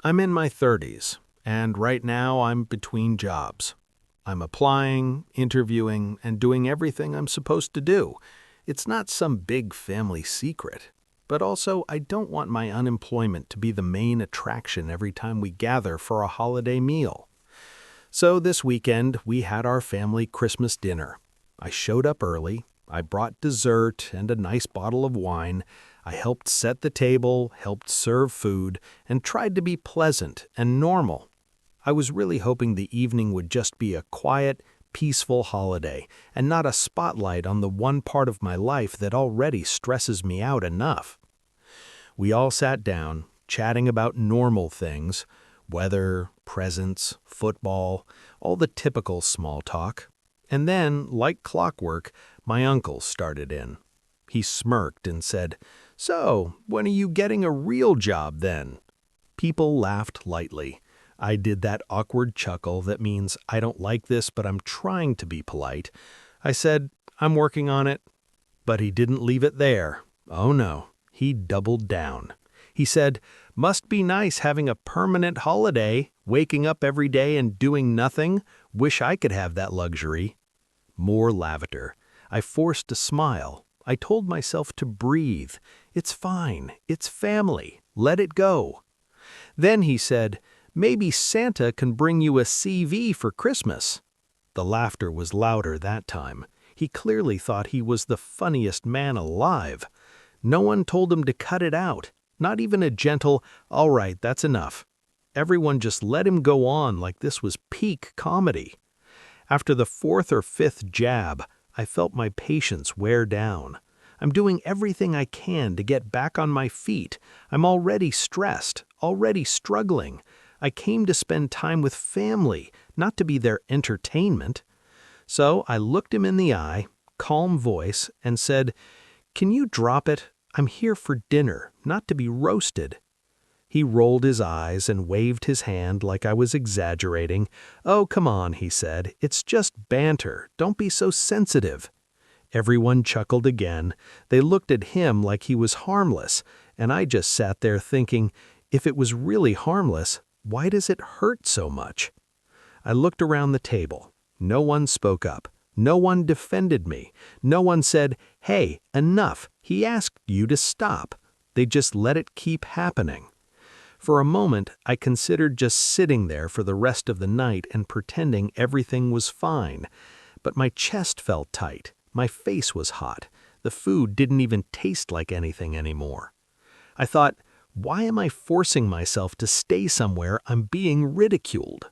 I'm in my 30s, and right now I'm between jobs. I'm applying, interviewing, and doing everything I'm supposed to do. It's not some big family secret. But also, I don't want my unemployment to be the main attraction every time we gather for a holiday meal. So this weekend, we had our family Christmas dinner. I showed up early. I brought dessert and a nice bottle of wine. I helped set the table, helped serve food, and tried to be pleasant and normal. I was really hoping the evening would just be a quiet, peaceful holiday and not a spotlight on the one part of my life that already stresses me out enough. We all sat down, chatting about normal things, weather, presents, football, all the typical small talk. And then, like clockwork, my uncle started in. He smirked and said, "So, when are you getting a real job then?" People laughed lightly. I did that awkward chuckle that means I don't like this, but I'm trying to be polite. I said, "I'm working on it." But he didn't leave it there. Oh no, he doubled down. He said, "Must be nice having a permanent holiday, waking up every day and doing nothing. Wish I could have that luxury." More laughter. I forced a smile. I told myself to breathe. It's fine. It's family. Let it go. Then he said, "Maybe Santa can bring you a CV for Christmas." The laughter was louder that time. He clearly thought he was the funniest man alive. No one told him to cut it out. Not even a gentle, "All right, that's enough." Everyone just let him go on like this was peak comedy. After the fourth or fifth jab, I felt my patience wear down. I'm doing everything I can to get back on my feet. I'm already stressed, already struggling. I came to spend time with family, not to be their entertainment. So I looked him in the eye, calm voice, and said, "Can you drop it? I'm here for dinner, not to be roasted." He rolled his eyes and waved his hand like I was exaggerating. "Oh, come on," he said. "It's just banter. Don't be so sensitive." Everyone chuckled again. They looked at him like he was harmless, and I just sat there thinking, if it was really harmless, why does it hurt so much? I looked around the table. No one spoke up. No one defended me. No one said, "Hey, enough. He asked you to stop." They just let it keep happening. For a moment, I considered just sitting there for the rest of the night and pretending everything was fine. But my chest felt tight. My face was hot. The food didn't even taste like anything anymore. I thought, why am I forcing myself to stay somewhere I'm being ridiculed?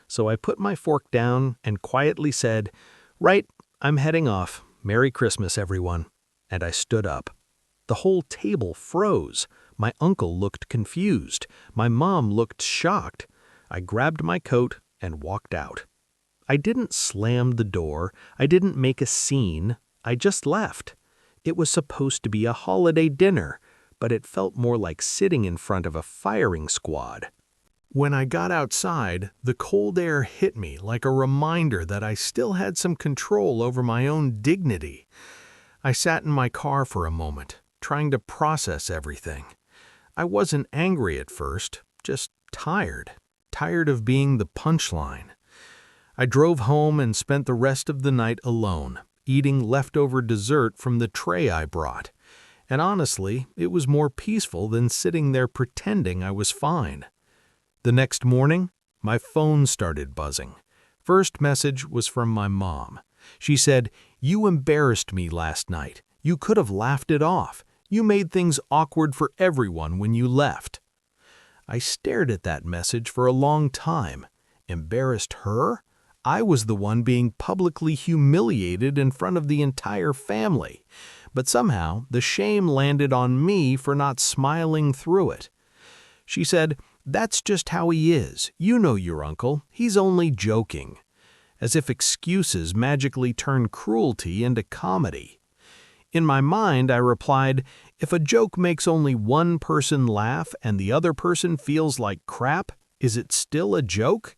So I put my fork down and quietly said, "Right, I'm heading off. Merry Christmas, everyone." And I stood up. The whole table froze. My uncle looked confused. My mom looked shocked. I grabbed my coat and walked out. I didn't slam the door. I didn't make a scene. I just left. It was supposed to be a holiday dinner, but it felt more like sitting in front of a firing squad. When I got outside, the cold air hit me like a reminder that I still had some control over my own dignity. I sat in my car for a moment, trying to process everything. I wasn't angry at first, just tired of being the punchline. I drove home and spent the rest of the night alone, eating leftover dessert from the tray I brought. And honestly, it was more peaceful than sitting there pretending I was fine. The next morning, my phone started buzzing. First message was from my mom. She said, "You embarrassed me last night. You could have laughed it off. You made things awkward for everyone when you left." I stared at that message for a long time. Embarrassed her? I was the one being publicly humiliated in front of the entire family. But somehow, the shame landed on me for not smiling through it. She said, "That's just how he is. You know your uncle. He's only joking." As if excuses magically turn cruelty into comedy. In my mind, I replied, "If a joke makes only one person laugh and the other person feels like crap, is it still a joke?"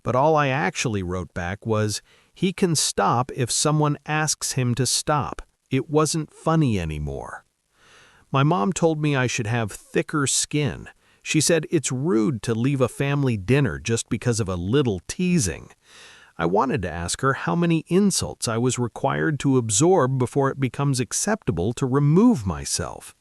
But all I actually wrote back was, "He can stop if someone asks him to stop. It wasn't funny anymore." My mom told me I should have thicker skin. She said it's rude to leave a family dinner just because of a little teasing. I wanted to ask her how many insults I was required to absorb before it becomes acceptable to remove myself.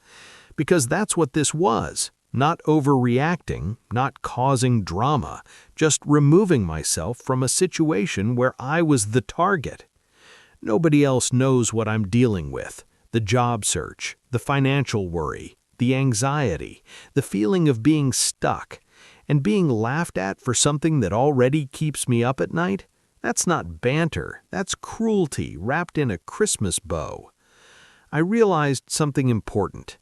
Because that's what this was. Not overreacting, not causing drama, just removing myself from a situation where I was the target. Nobody else knows what I'm dealing with: the job search, the financial worry, the anxiety, the feeling of being stuck, and being laughed at for something that already keeps me up at night. That's not banter, that's cruelty wrapped in a Christmas bow. I realized something important.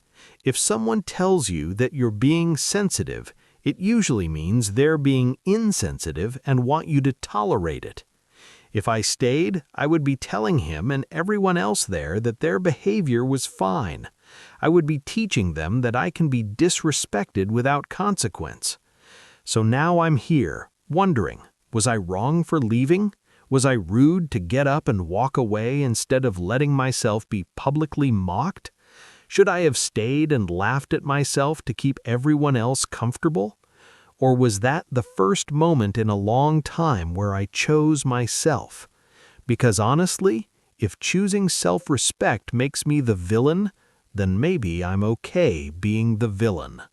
If someone tells you that you're being sensitive, it usually means they're being insensitive and want you to tolerate it. If I stayed, I would be telling him and everyone else there that their behavior was fine. I would be teaching them that I can be disrespected without consequence. So now I'm here, wondering, was I wrong for leaving? Was I rude to get up and walk away instead of letting myself be publicly mocked? Should I have stayed and laughed at myself to keep everyone else comfortable? Or was that the first moment in a long time where I chose myself? Because honestly, if choosing self-respect makes me the villain, then maybe I'm okay being the villain.